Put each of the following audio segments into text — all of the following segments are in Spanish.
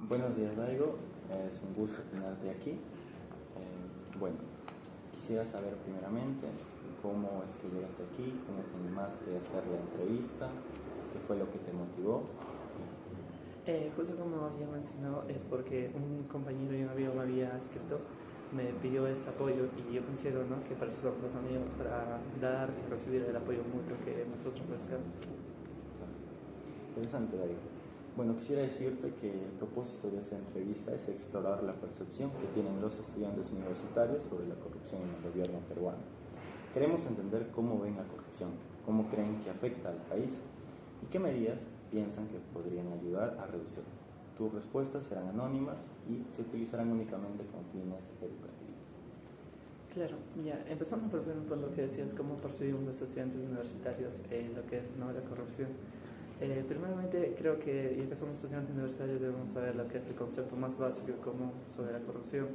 Buenos días, Daigo. Es un gusto tenerte aquí. Bueno, quisiera saber primeramente cómo es que llegaste aquí, cómo te animaste a hacer la entrevista, qué fue lo que te motivó. Justo como había mencionado, es porque un compañero y un amigo me había escrito, me pidió ese apoyo y yo considero, ¿no?, que para eso somos los amigos, para dar y recibir el apoyo mutuo que nosotros buscamos. Interesante, Daigo. Bueno, quisiera decirte que el propósito de esta entrevista es explorar la percepción que tienen los estudiantes universitarios sobre la corrupción en el gobierno peruano. Queremos entender cómo ven la corrupción, cómo creen que afecta al país y qué medidas piensan que podrían ayudar a reducirlo. Tus respuestas serán anónimas y se utilizarán únicamente con fines educativos. Claro, ya, empezando por lo que decías, cómo percibimos los estudiantes universitarios lo que es, ¿no?, la corrupción. Primeramente, creo que ya que somos estudiantes universitarios debemos saber lo que es el concepto más básico y común sobre la corrupción,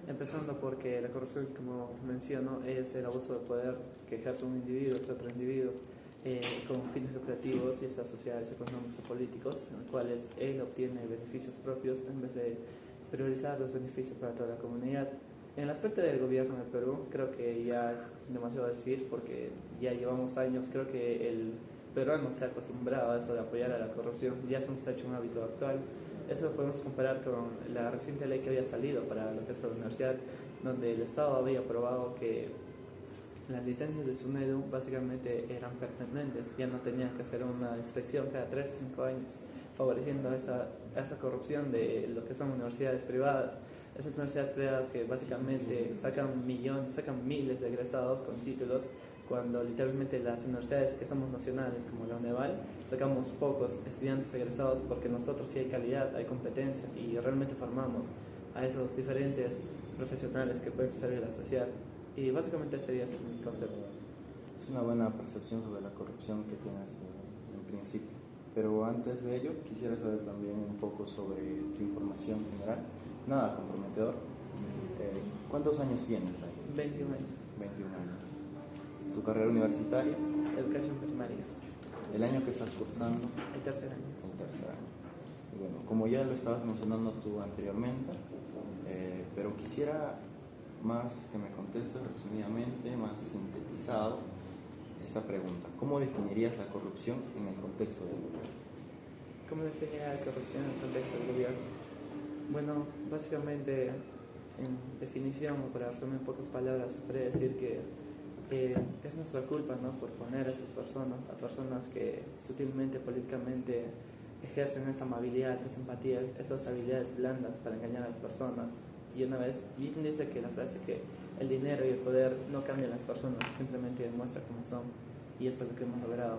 empezando porque la corrupción, como menciono, es el abuso de poder que ejerce un individuo sobre otro individuo con fines lucrativos, ya sea sociales, económicos o políticos, en los cuales él obtiene beneficios propios en vez de priorizar los beneficios para toda la comunidad. En el aspecto del gobierno de Perú, creo que ya es demasiado decir porque ya llevamos años, creo que el peruano se ha acostumbrado a eso de apoyar a la corrupción, ya se nos ha hecho un hábito actual. Eso lo podemos comparar con la reciente ley que había salido para lo que es la universidad, donde el Estado había aprobado que las licencias de SUNEDU básicamente eran pertinentes, ya no tenían que hacer una inspección cada 3 o 5 años, favoreciendo esa corrupción de lo que son universidades privadas. Esas universidades privadas que básicamente sacan miles de egresados con títulos, cuando literalmente las universidades que somos nacionales, como la UNEVAL, sacamos pocos estudiantes egresados porque nosotros sí hay calidad, hay competencia y realmente formamos a esos diferentes profesionales que pueden servir a la sociedad. Y básicamente ese sería mi concepto. Es una buena percepción sobre la corrupción que tienes en principio. Pero antes de ello, quisiera saber también un poco sobre tu información general. Nada comprometedor. ¿Cuántos años tienes ahí? 21 años. 21 años. ¿Tu carrera universitaria? Educación primaria. ¿El año que estás cursando? El tercer año. El tercer año. Y bueno, como ya lo estabas mencionando tú anteriormente, pero quisiera más que me contestes resumidamente, más sintetizado, esta pregunta. ¿Cómo definirías la corrupción en el contexto del gobierno? ¿Cómo definiría la corrupción en el contexto del gobierno? Bueno, básicamente, en definición, o para resumir en pocas palabras, se podría decir que es nuestra culpa, ¿no?, por poner a esas personas, a personas que sutilmente, políticamente, ejercen esa amabilidad, esa empatía, esas habilidades blandas para engañar a las personas. Y una vez, bien dice que la frase que el dinero y el poder no cambian a las personas, simplemente demuestra cómo son. Y eso es lo que hemos logrado,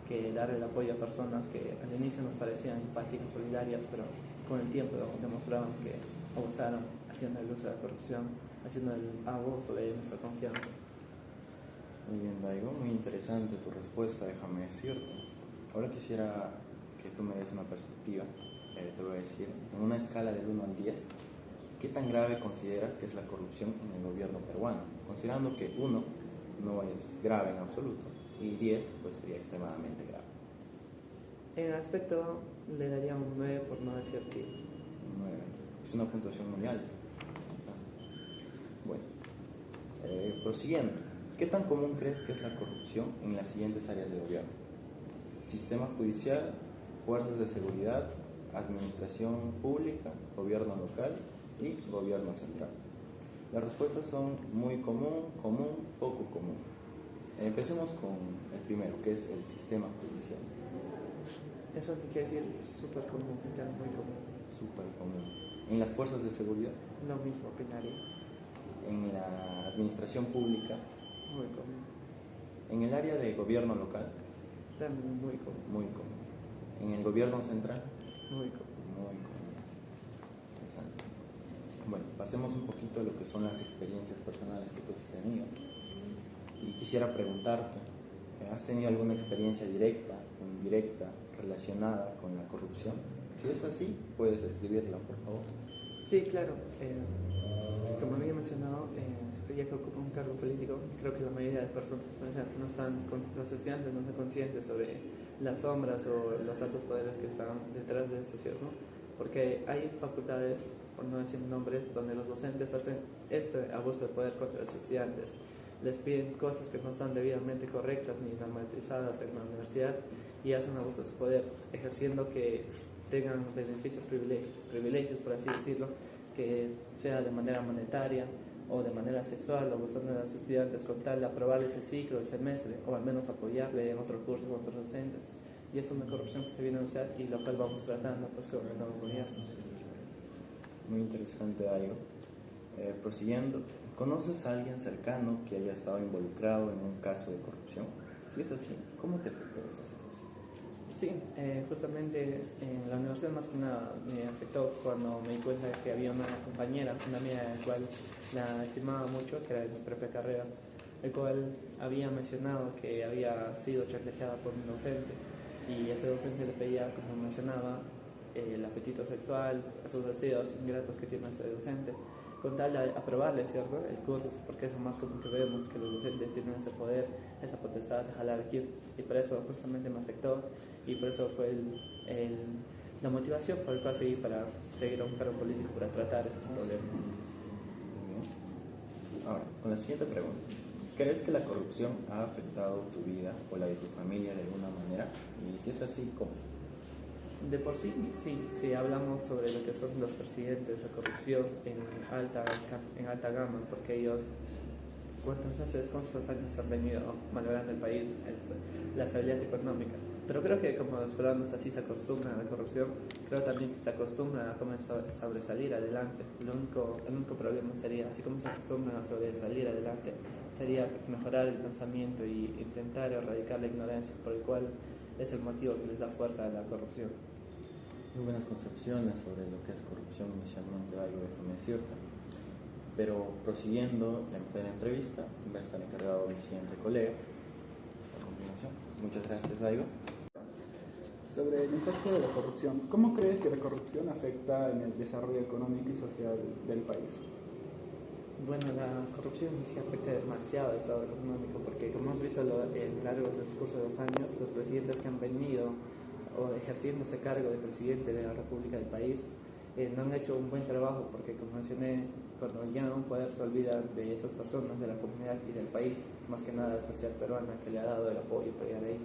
que dar el apoyo a personas que al inicio nos parecían empáticas, solidarias, pero con el tiempo demostraron que abusaron, haciendo el uso de la corrupción, haciendo el abuso de nuestra confianza. Muy bien, Daigo, muy interesante tu respuesta, déjame decirte. Ahora quisiera que tú me des una perspectiva. Te voy a decir, en una escala del 1 al 10, ¿qué tan grave consideras que es la corrupción en el gobierno peruano? Considerando que 1 no es grave en absoluto y 10 pues sería extremadamente grave. En el aspecto le daría un 9 por no decir 10. 9. Es una puntuación muy alta. Bueno, prosiguiendo. ¿Qué tan común crees que es la corrupción en las siguientes áreas de gobierno? Sistema judicial, fuerzas de seguridad, administración pública, gobierno local y gobierno central. Las respuestas son muy común, común, poco común. Empecemos con el primero, que es el sistema judicial. Eso te quiere decir súper común, muy común. Súper común. En las fuerzas de seguridad. Lo mismo opinaría. En la administración pública. Muy común. En el área de gobierno local. También muy común. Muy común. En el gobierno central. Muy común. Muy común. Exacto. Bueno, pasemos un poquito a lo que son las experiencias personales que tú has tenido. Y quisiera preguntarte, ¿has tenido alguna experiencia directa o indirecta relacionada con la corrupción? Si es así, puedes escribirla, por favor. Sí, claro. Como había mencionado, ya que ocupa un cargo político, creo que la mayoría de personas los estudiantes no están conscientes sobre las sombras o los altos poderes que están detrás de esto, ¿cierto? porque hay facultades, por no decir nombres, donde los docentes hacen este abuso de poder contra los estudiantes. Les piden cosas que no están debidamente correctas ni normatizadas en la universidad y hacen abuso de su poder, ejerciendo que tengan beneficios, privilegios, por así decirlo, que sea de manera monetaria o de manera sexual, abusando de los estudiantes con tal de aprobarles el ciclo, el semestre, o al menos apoyarle en otro curso con otros docentes. Y es una corrupción que se viene a usar y lo cual vamos tratando pues, con el nuevo gobierno. Muy interesante, Dairo. Prosiguiendo, ¿conoces a alguien cercano que haya estado involucrado en un caso de corrupción? Si es así, ¿cómo te afectó esta situación? Sí, justamente en la universidad más que nada me afectó cuando me di cuenta de que había una compañera, una amiga a la cual la estimaba mucho, que era de mi propia carrera, el cual había mencionado que había sido chantajeada por un docente y ese docente le pedía, como mencionaba, el apetito sexual, esos deseos ingratos que tiene ese docente, con tal de aprobarle, ¿cierto?, el curso, porque es lo más común que vemos, que los docentes tienen ese poder, esa potestad de jalar aquí, y por eso justamente me afectó, y por eso fue la motivación por la cual seguí para seguir a un cargo político para tratar esos problemas. Muy bien. Ahora, con la siguiente pregunta. ¿Crees que la corrupción ha afectado tu vida o la de tu familia de alguna manera? Y si es así, ¿cómo? De por sí, sí, si hablamos sobre lo que son los presidentes de corrupción en alta gama, porque ellos, cuántos años han venido malogrando el país, la estabilidad económica. Pero creo que como los peruanos así se acostumbran a la corrupción, creo también que se acostumbran a comenzar a sobresalir adelante. El único problema sería, así como se acostumbran a sobresalir adelante, sería mejorar el pensamiento y intentar erradicar la ignorancia, por el cual es el motivo que les da fuerza a la corrupción. Muy buenas concepciones sobre lo que es corrupción inicialmente, algo déjame decirte. Pero prosiguiendo la mitad de la entrevista, va a estar encargado mi siguiente colega a continuación. Muchas gracias, Daigo. Sobre el impacto de la corrupción, ¿cómo crees que la corrupción afecta en el desarrollo económico y social del país? Bueno, la corrupción sí afecta demasiado al estado económico, porque como hemos visto a lo largo del transcurso de los años, los presidentes que han venido o ejerciendo ese cargo de presidente de la República del país no han hecho un buen trabajo, porque como mencioné, cuando llegan a un poder se olvidan de esas personas, de la comunidad y del país, más que nada la sociedad peruana que le ha dado el apoyo para llegar ahí.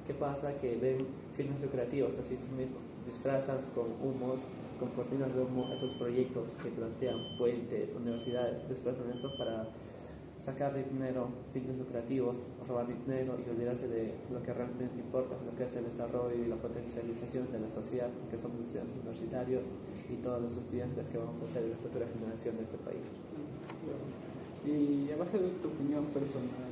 ¿Qué pasa? Que ven fines lucrativos así mismos, disfrazan con humos, con cortinas de humo esos proyectos que plantean puentes, universidades, disfrazan eso para sacar dinero, fines lucrativos, robar dinero y olvidarse de lo que realmente importa, lo que es el desarrollo y la potencialización de la sociedad, que son los estudiantes universitarios y todos los estudiantes que vamos a ser la futura generación de este país. Y a base de tu opinión personal,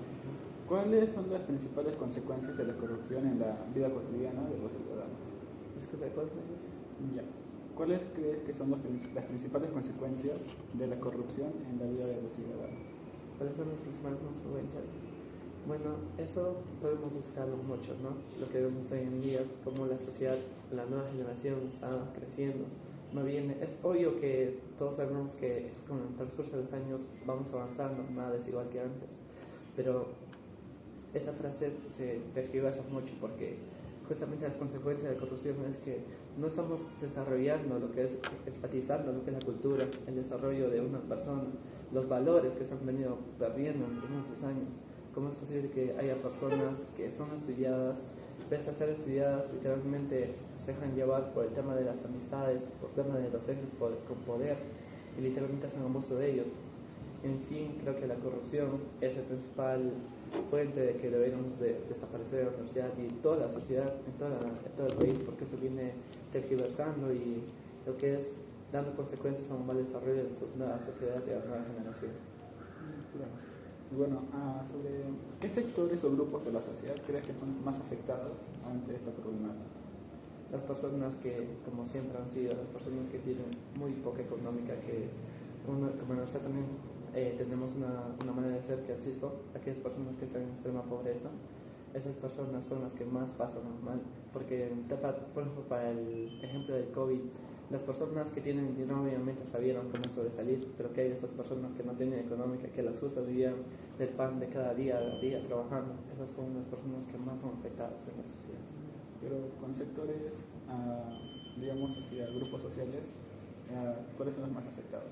¿cuáles son las principales consecuencias de la corrupción en la vida cotidiana de los ciudadanos? Disculpe, ¿cuál es? Ya. ¿Cuáles crees que son las principales consecuencias de la corrupción en la vida de los ciudadanos? ¿Cuáles son las principales consecuencias? Bueno, eso podemos destacarlo mucho, ¿no? Lo que vemos hoy en día, cómo la sociedad, la nueva generación está creciendo. No viene, es obvio que todos sabemos que con el transcurso de los años vamos avanzando, nada es igual que antes, pero esa frase se tergiversa mucho porque justamente las consecuencias de la corrupción es que no estamos desarrollando lo que es, enfatizando lo que es la cultura, el desarrollo de una persona, los valores que se han venido perdiendo en los últimos años. ¿Cómo es posible que haya personas que son estudiadas, pese a ser estudiadas, literalmente se dejan llevar por el tema de las amistades, por el tema de docentes con poder y literalmente hacen abuso de ellos? En fin, creo que la corrupción es la principal fuente de que deberíamos de desaparecer de la universidad y toda la sociedad, en todo el país, porque eso viene tergiversando y lo que es dando consecuencias a un mal desarrollo de la nueva sociedad y de la nueva generación. Claro. Y bueno, sobre qué sectores o grupos de la sociedad crees que son más afectados ante esta problemática. Las personas que, como siempre han sido, las personas que tienen muy poca económica, que como universidad también tenemos una manera de ser que es CISFO, aquellas personas que están en extrema pobreza, esas personas son las que más pasan mal, porque por ejemplo, para el ejemplo del COVID, las personas que tienen dinero obviamente sabieron cómo sobresalir, pero que hay esas personas que no tienen económica, que las justas vivían del pan de cada día a día trabajando, esas son las personas que más son afectadas en la sociedad. Pero con sectores digamos, hacia grupos sociales, ¿cuáles son los más afectados?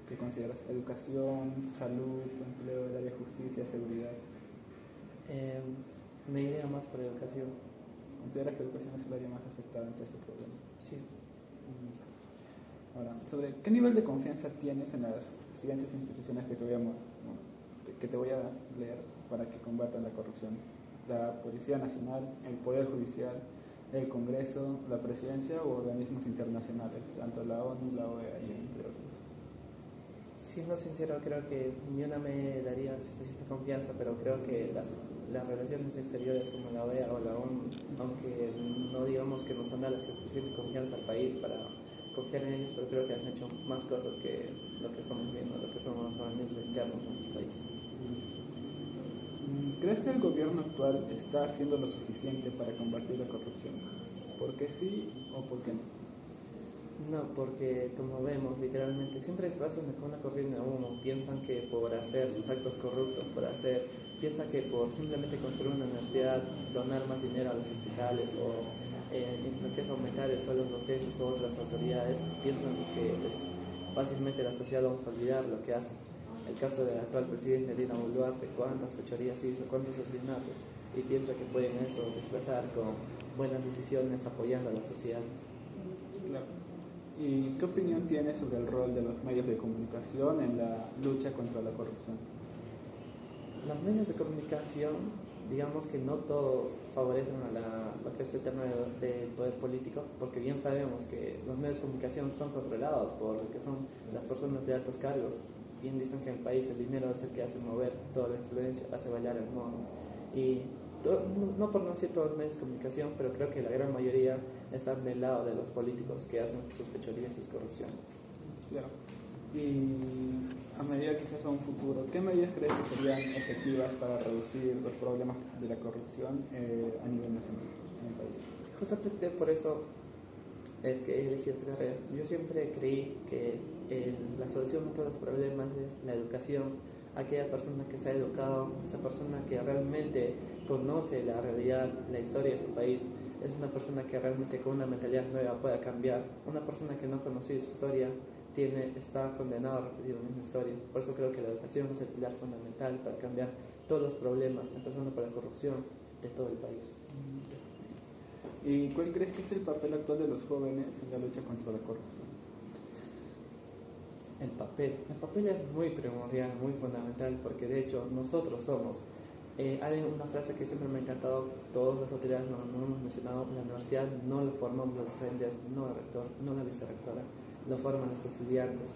¿Qué consideras? Educación, salud, empleo, el área de justicia, seguridad. Me iría más por educación. ¿Consideras que educación es el área más afectada ante este problema? Sí. Ahora, sobre qué nivel de confianza tienes en las siguientes instituciones que te voy a leer para que combatan la corrupción: la Policía Nacional, el Poder Judicial, el Congreso, la Presidencia u organismos internacionales, tanto la ONU, la OEA y entre otros. Siendo sincero, creo que ni una me daría suficiente confianza, pero creo que las relaciones exteriores como la OEA o la ONU, aunque no digamos que nos han dado la suficiente confianza al país para confiar en ellos, pero creo que han hecho más cosas que lo que estamos viendo, lo que son los organismos internos de nuestro país. ¿Crees que el gobierno actual está haciendo lo suficiente para combatir la corrupción? ¿Por qué sí o por qué no? No, porque como vemos, literalmente siempre se pasan con una corriente de humo. Piensan que por hacer sus actos corruptos, piensan que por simplemente construir una universidad, donar más dinero a los hospitales o en lo que es aumentar el sueldo de los docentes o otras autoridades, piensan que fácilmente la sociedad vamos a olvidar lo que hacen. El caso del actual presidente Dina Boluarte, cuántas fechorías hizo, cuántos asesinatos, y piensa que pueden eso desplazar con buenas decisiones apoyando a la sociedad. Claro. ¿Y qué opinión tienes sobre el rol de los medios de comunicación en la lucha contra la corrupción? Los medios de comunicación, digamos que no todos favorecen a lo que es el tema del poder político, porque bien sabemos que los medios de comunicación son controlados por lo que son las personas de altos cargos. Bien dicen que en el país el dinero es el que hace mover toda la influencia, hace bailar el mono. Y no por no decir todos los medios de comunicación, pero creo que la gran mayoría están del lado de los políticos que hacen sus fechorías y sus corrupciones. Claro. Y a medida quizás a un futuro, ¿qué medidas crees que serían efectivas para reducir los problemas de la corrupción a nivel nacional en el país? Justamente por eso es que he elegido esta carrera. Yo siempre creí que la solución a todos los problemas es la educación. Aquella persona que se ha educado, esa persona que realmente conoce la realidad, la historia de su país, es una persona que realmente con una mentalidad nueva pueda cambiar. Una persona que no conoce su historia está condenado a repetir la misma historia. Por eso creo que la educación es el pilar fundamental para cambiar todos los problemas, empezando por la corrupción de todo el país. ¿Y cuál crees que es el papel actual de los jóvenes en la lucha contra la corrupción? El papel es muy primordial, muy fundamental, porque de hecho nosotros somos. Hay una frase que siempre me ha encantado, todas las autoridades no hemos mencionado: la universidad no la formamos los docentes, no el rector, no la vicerrectora, lo forman los estudiantes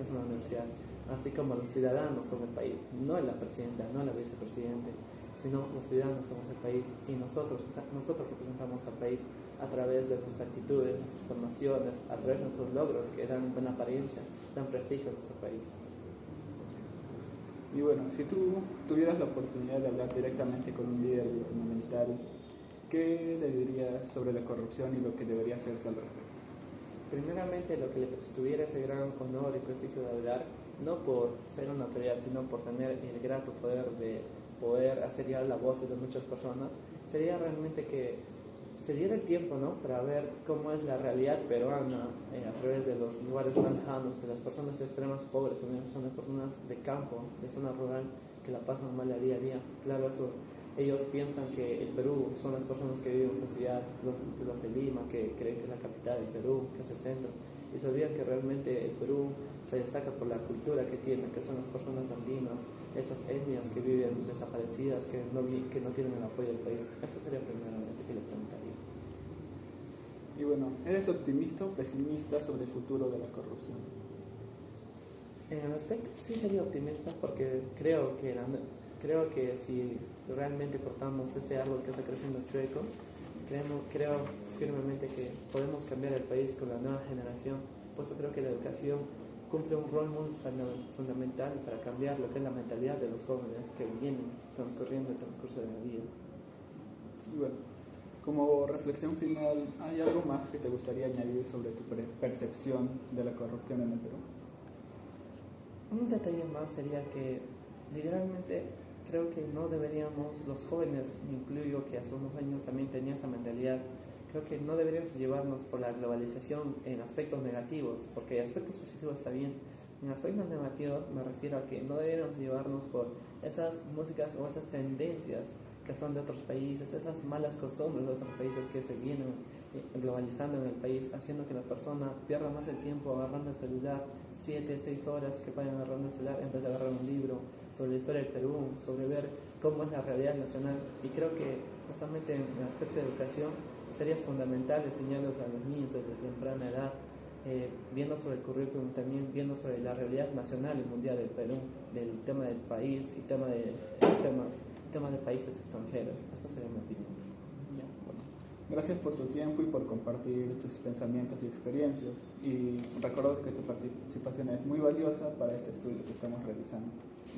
son la universidad, así como los ciudadanos son el país, no la presidenta, no la vicepresidente, sino los ciudadanos somos el país, y nosotros representamos al país a través de nuestras actitudes, nuestras formaciones, a través de nuestros logros que dan buena apariencia, dan prestigio a nuestro país. Y bueno, si tú tuvieras la oportunidad de hablar directamente con un líder gubernamental, ¿qué le dirías sobre la corrupción y lo que debería hacerse al respecto? Primeramente, lo que le tuviera ese gran honor y prestigio de hablar, no por ser una autoridad, sino por tener el grato poder de poder hacer llegar la voz de muchas personas, sería realmente que se diera el tiempo, ¿no?, para ver cómo es la realidad peruana a través de los lugares más lejanos, de las personas extremas pobres, también son las personas de campo, de zona rural, que la pasan mal día a día. Claro, eso, ellos piensan que el Perú son las personas que viven en esa ciudad, los de Lima, que creen que es la capital del Perú, que es el centro, y sabían que realmente el Perú se destaca por la cultura que tiene, que son las personas andinas, esas etnias que viven desaparecidas, que no tienen el apoyo del país. Eso sería primeramente que le preguntaría. Y bueno, ¿eres optimista o pesimista sobre el futuro de la corrupción? En el aspecto sí sería optimista, porque creo que si realmente cortamos este árbol que está creciendo chueco, creo firmemente que podemos cambiar el país con la nueva generación. Por eso creo que la educación cumple un rol muy fundamental para cambiar lo que es la mentalidad de los jóvenes que vienen transcurriendo el transcurso de la vida. Y bueno, como reflexión final, ¿hay algo más que te gustaría añadir sobre tu percepción de la corrupción en el Perú? Un detalle más sería que literalmente creo que no deberíamos, los jóvenes, me incluyo, que hace unos años también tenía esa mentalidad, creo que no deberíamos llevarnos por la globalización en aspectos negativos, porque aspectos positivos está bien. En aspectos negativos me refiero a que no deberíamos llevarnos por esas músicas o esas tendencias que son de otros países, esas malas costumbres de otros países que se vienen globalizando en el país, haciendo que la persona pierda más el tiempo agarrando el celular, 7, 6 horas que vayan agarrando el celular en vez de agarrar un libro sobre la historia del Perú, sobre ver cómo es la realidad nacional. Y creo que justamente en el aspecto de educación sería fundamental enseñarlos a los niños desde temprana edad, viendo sobre el currículum, también viendo sobre la realidad nacional y mundial del Perú, del tema del país y tema de temas de países extranjeros. Esa sería mi opinión. Ya, bueno. Gracias por tu tiempo y por compartir tus pensamientos y experiencias. Y recuerdo que tu participación es muy valiosa para este estudio que estamos realizando.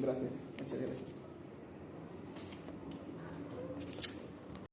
Gracias. Muchas gracias.